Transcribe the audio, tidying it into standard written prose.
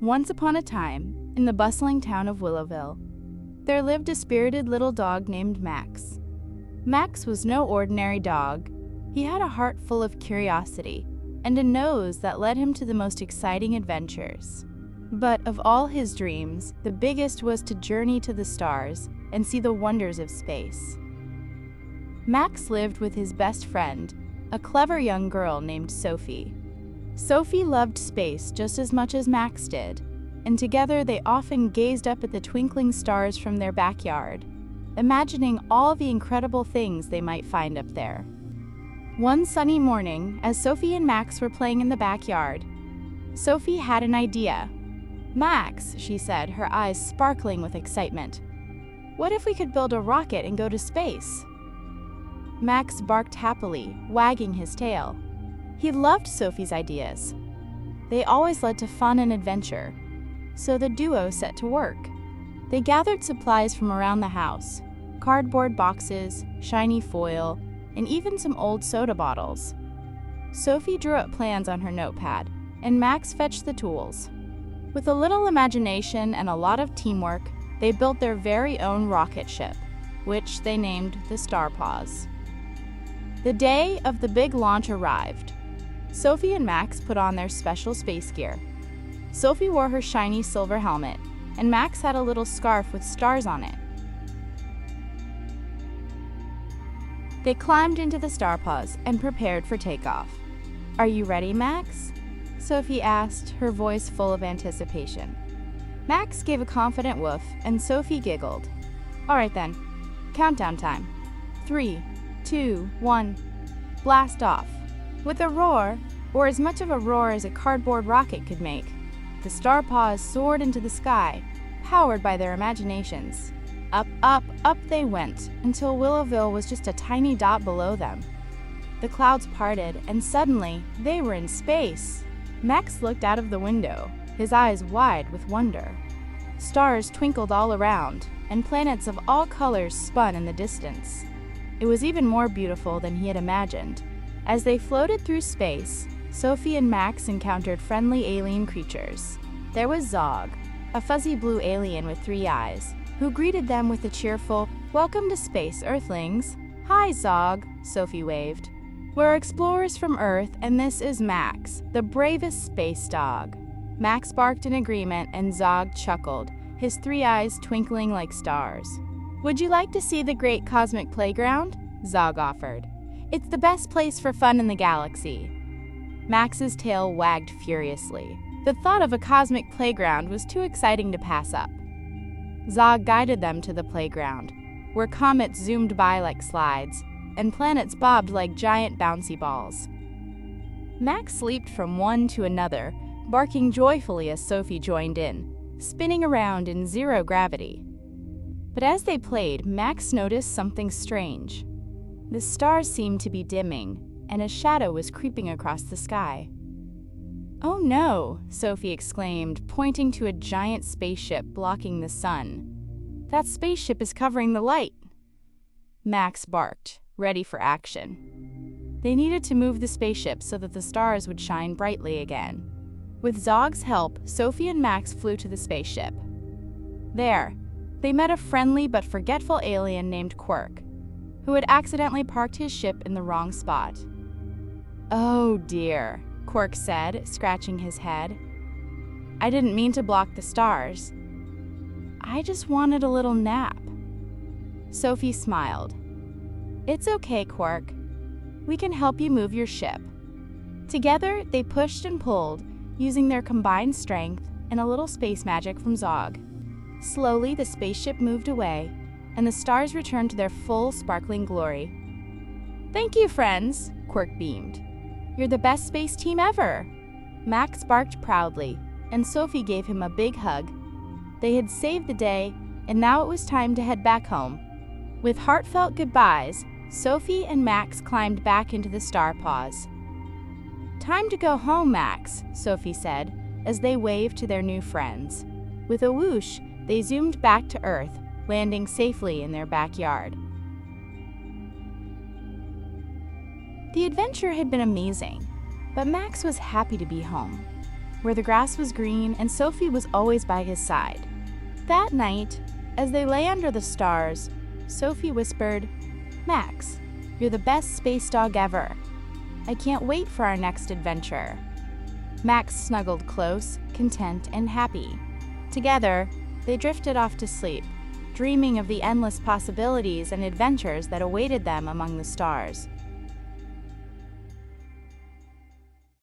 Once upon a time, in the bustling town of Willowville, there lived a spirited little dog named Max. Max was no ordinary dog. He had a heart full of curiosity and a nose that led him to the most exciting adventures. But of all his dreams, the biggest was to journey to the stars and see the wonders of space. Max lived with his best friend, a clever young girl named Sophie. Sophie loved space just as much as Max did, and together they often gazed up at the twinkling stars from their backyard, imagining all the incredible things they might find up there. One sunny morning, as Sophie and Max were playing in the backyard, Sophie had an idea. "Max," she said, her eyes sparkling with excitement, "what if we could build a rocket and go to space?" Max barked happily, wagging his tail. He loved Sophie's ideas. They always led to fun and adventure, so the duo set to work. They gathered supplies from around the house: cardboard boxes, shiny foil, and even some old soda bottles. Sophie drew up plans on her notepad, and Max fetched the tools. With a little imagination and a lot of teamwork, they built their very own rocket ship, which they named the Paws. The day of the big launch arrived. Sophie and Max put on their special space gear. Sophie wore her shiny silver helmet, and Max had a little scarf with stars on it. They climbed into the Paws and prepared for takeoff. "Are you ready, Max?" Sophie asked, her voice full of anticipation. Max gave a confident woof, and Sophie giggled. "All right then, countdown time. 3, 2, 1, blast off." With a roar, or as much of a roar as a cardboard rocket could make, the Paws soared into the sky, powered by their imaginations. Up, up, up they went, until Willowville was just a tiny dot below them. The clouds parted, and suddenly, they were in space. Max looked out of the window, his eyes wide with wonder. Stars twinkled all around, and planets of all colors spun in the distance. It was even more beautiful than he had imagined. As they floated through space, Sophie and Max encountered friendly alien creatures. There was Zog, a fuzzy blue alien with 3 eyes, who greeted them with a cheerful, "Welcome to space, Earthlings." "Hi, Zog," Sophie waved. "We're explorers from Earth, and this is Max, the bravest space dog." Max barked in agreement, and Zog chuckled, his 3 eyes twinkling like stars. "Would you like to see the great cosmic playground?" Zog offered. "It's the best place for fun in the galaxy." Max's tail wagged furiously. The thought of a cosmic playground was too exciting to pass up. Zog guided them to the playground, where comets zoomed by like slides, and planets bobbed like giant bouncy balls. Max leaped from one to another, barking joyfully as Sophie joined in, spinning around in 0 gravity. But as they played, Max noticed something strange. The stars seemed to be dimming, and a shadow was creeping across the sky. "Oh no," Sophie exclaimed, pointing to a giant spaceship blocking the sun. "That spaceship is covering the light." Max barked, ready for action. They needed to move the spaceship so that the stars would shine brightly again. With Zog's help, Sophie and Max flew to the spaceship. There, they met a friendly but forgetful alien named Quirk, who had accidentally parked his ship in the wrong spot. "Oh dear," Quirk said, scratching his head. "I didn't mean to block the stars. I just wanted a little nap." Sophie smiled. "It's okay, Quirk. We can help you move your ship." Together, they pushed and pulled, using their combined strength and a little space magic from Zog. Slowly, the spaceship moved away, and the stars returned to their full, sparkling glory. "Thank you, friends," Quirk beamed. "You're the best space team ever." Max barked proudly, and Sophie gave him a big hug. They had saved the day, and now it was time to head back home. With heartfelt goodbyes, Sophie and Max climbed back into the Paws. "Time to go home, Max," Sophie said, as they waved to their new friends. With a whoosh, they zoomed back to Earth, landing safely in their backyard. The adventure had been amazing, but Max was happy to be home. where the grass was green and Sophie was always by his side. That night, as they lay under the stars, Sophie whispered, "Max, you're the best space dog ever. I can't wait for our next adventure." Max snuggled close, content and happy. Together, they drifted off to sleep, dreaming of the endless possibilities and adventures that awaited them among the stars.